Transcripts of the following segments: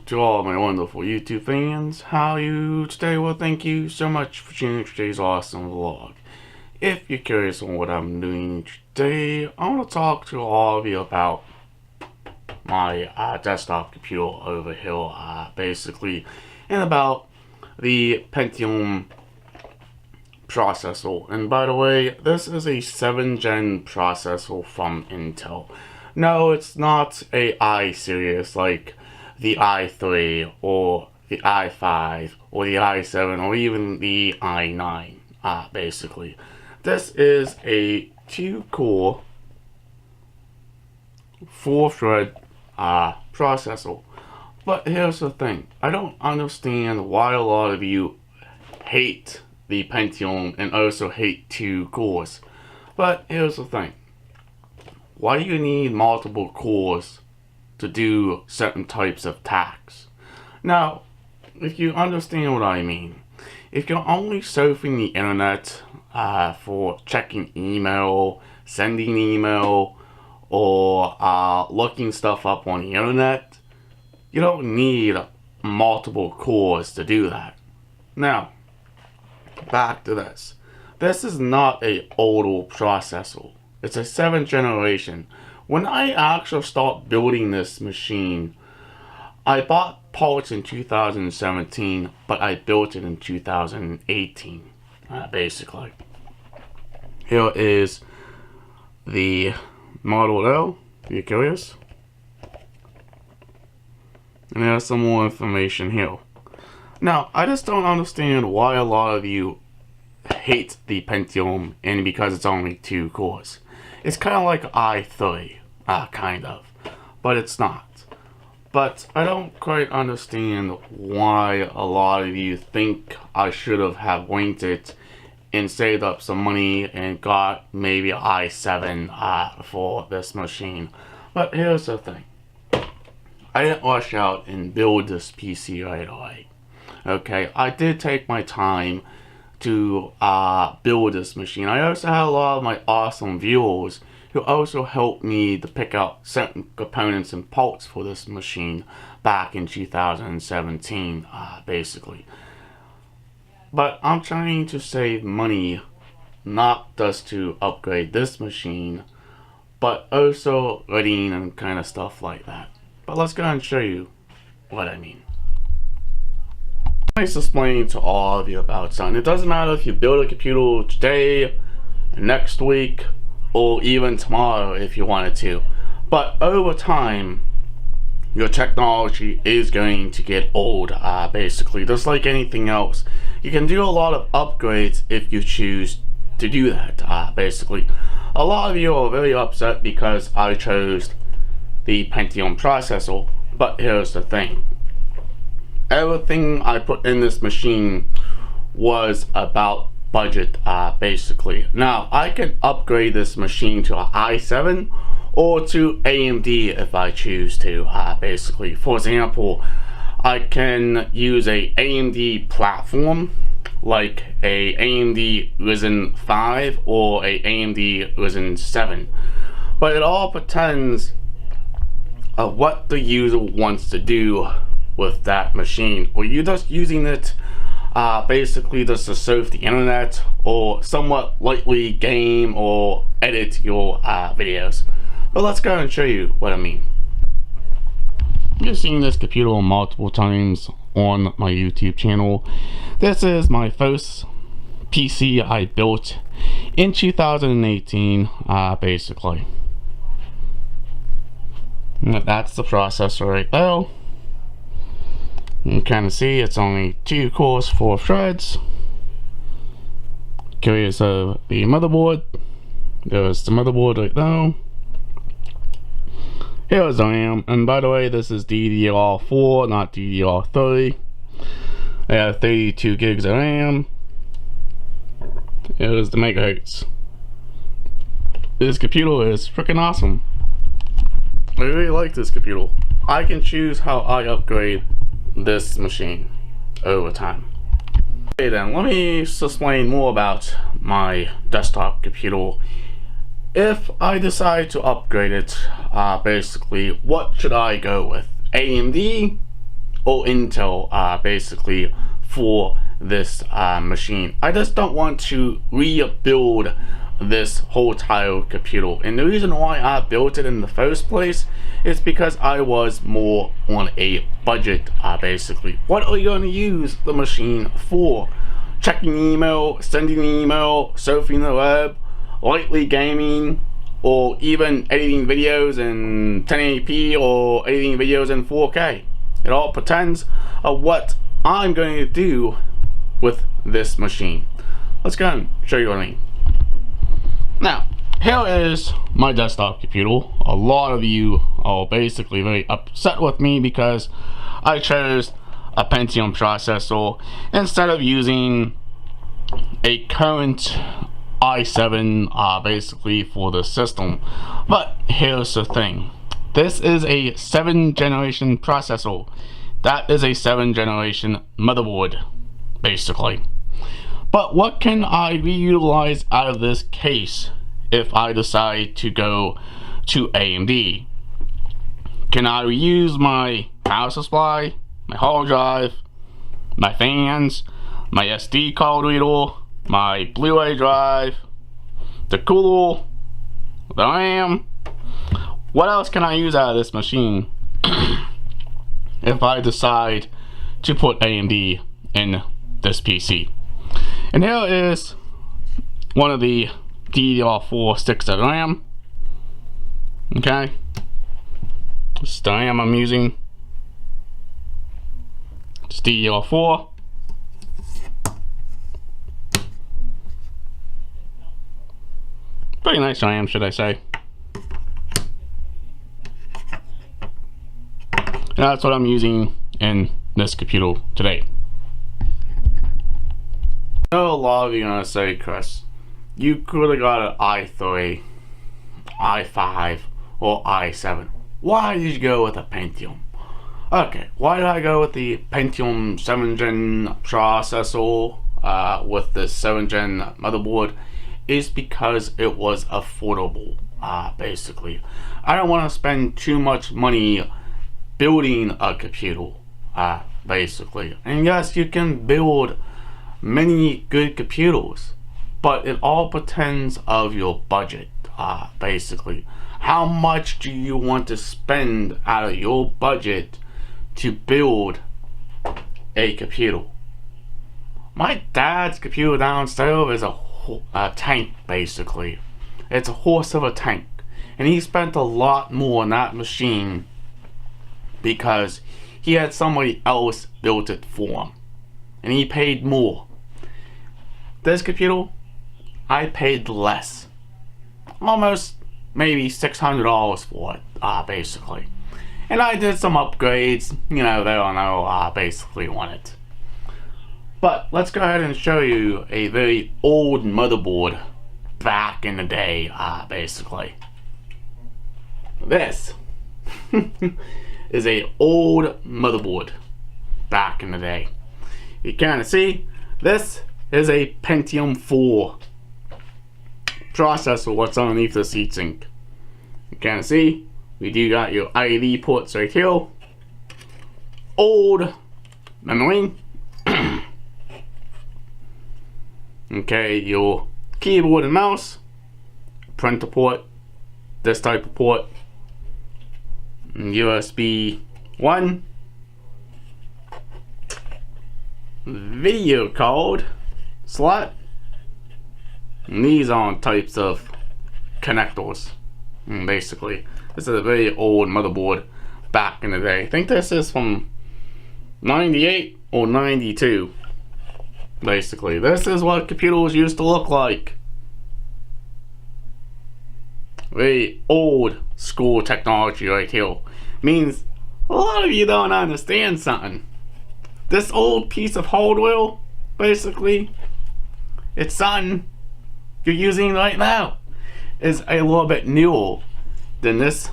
to all my wonderful YouTube fans. How are you today? Well, thank you so much for tuning today's awesome vlog. If you're curious on what I'm doing today, I want to talk to all of you about my desktop computer over here, basically, and about the Pentium processor. And by the way, this is a 7th gen processor from Intel. No, it's not a i-series like the i3 or the i5 or the i7 or even the i9, basically. This is a 2-core, 4-thread processor. But here's the thing. I don't understand why a lot of you hate the Pentium and also hate 2 cores. But here's the thing. Why do you need multiple cores to do certain types of tasks? Now, if you understand what I mean, if you're only surfing the internet for checking email, sending email, or looking stuff up on the internet, you don't need multiple cores to do that. Now, back to this. This is not an older processor. It's a 7th generation. When I actually start building this machine, I bought parts in 2017, but I built it in 2018, basically. Here is the Model L, if you're curious. And there's some more information here. Now, I just don't understand why a lot of you hate the Pentium, and because it's only 2 cores. It's kind of like i3, kind of, but it's not. But I don't quite understand why a lot of you think I should have waited and saved up some money and got maybe an i7 for this machine. But here's the thing. I didn't rush out and build this PC right away. Okay, I did take my time to build this machine. I also had a lot of my awesome viewers who also helped me to pick out certain components and parts for this machine back in 2017, basically. But I'm trying to save money, not just to upgrade this machine, but also reading and kind of stuff like that. But let's go ahead and show you what I mean. Nice explaining to all of you about something. It doesn't matter if you build a computer today, next week, or even tomorrow if you wanted to. But over time, your technology is going to get old, basically. Just like anything else. You can do a lot of upgrades if you choose to do that, basically. A lot of you are very upset because I chose the Pentium processor, but here's the thing. Everything I put in this machine was about budget, basically. Now, I can upgrade this machine to an i7 or to AMD if I choose to, basically. For example, I can use a AMD platform like a AMD Ryzen 5 or a AMD Ryzen 7. But it all depends on what the user wants to do with that machine. Or you just using it basically just to surf the internet or somewhat lightly game or edit your videos. But let's go and show you what I mean. You've seen this computer multiple times on my YouTube channel. This is my first PC I built in 2018, basically. That's the processor right there. You can kind of see it's only 2 cores, 4 threads. Curious of the motherboard. There's the motherboard right there. Here's the RAM, and by the way, this is DDR4, not DDR3. I have 32 gigs of RAM. Here's the megahertz. This computer is freaking awesome. I really like this computer. I can choose how I upgrade this machine over time. Okay then, let me explain more about my desktop computer. If I decide to upgrade it, basically, what should I go with? AMD or Intel basically for this machine. I just don't want to rebuild this whole entire computer, and the reason why I built it in the first place is because I was more on a budget. Basically, what are you going to use the machine for? Checking email, sending email, surfing the web, lightly gaming, or even editing videos in 1080p or editing videos in 4K. It all depends on what I'm going to do with this machine. Let's go and show you what I mean. Now, here is my desktop computer. A lot of you are basically very upset with me because I chose a Pentium processor instead of using a current i7 basically for the system. But here's the thing. This is a 7th generation processor. That is a 7th generation motherboard, basically. But what can I reutilize out of this case if I decide to go to AMD? Can I reuse my power supply, my hard drive, my fans, my SD card reader, my Blu-ray drive, the cooler, the RAM? What else can I use out of this machine if I decide to put AMD in this PC? And here is one of the DDR4 sticks of RAM. Okay, this is the RAM I'm using. It's DDR4. Pretty nice RAM, should I say. And that's what I'm using in this computer today. I know a lot of you are gonna say, Chris, you could have got an i3, i5, or i7. Why did you go with a Pentium? Okay, why did I go with the Pentium 7th gen processor with the 7th gen motherboard? Is because it was affordable. Basically, I don't want to spend too much money building a computer. Basically, and yes, you can build many good computers, but it all depends of your budget. Basically, how much do you want to spend out of your budget to build a computer? My dad's computer downstairs is a tank, basically. It's a horse of a tank, and he spent a lot more on that machine because he had somebody else built it for him, and he paid more. This computer, I paid less, almost maybe $600 for it, basically. And I did some upgrades, you know, they don't know, basically on it. But let's go ahead and show you a very old motherboard back in the day, basically. This is a old motherboard back in the day. You can see this is a Pentium 4 processor. What's underneath the heatsink? You can see we do got your ID ports right here. Old memory. Okay, your keyboard and mouse, printer port, this type of port, USB 1, video card slot, and these are types of connectors. And basically, this is a very old motherboard back in the day. I think this is from 98 or 92. Basically, this is what computers used to look like. Very old school technology right here. Means a lot of you don't understand something. This old piece of hardware, basically, it's something you're using right now, is a little bit newer than this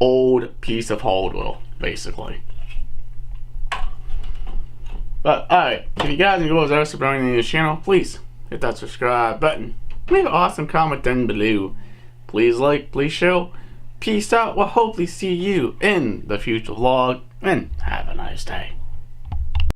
old piece of hardware, basically. But alright, if you guys and girls are subscribing to this channel, please hit that subscribe button. Leave an awesome comment down below. Please like, please share, Peace out. We'll hopefully see you in the future vlog, and have a nice day.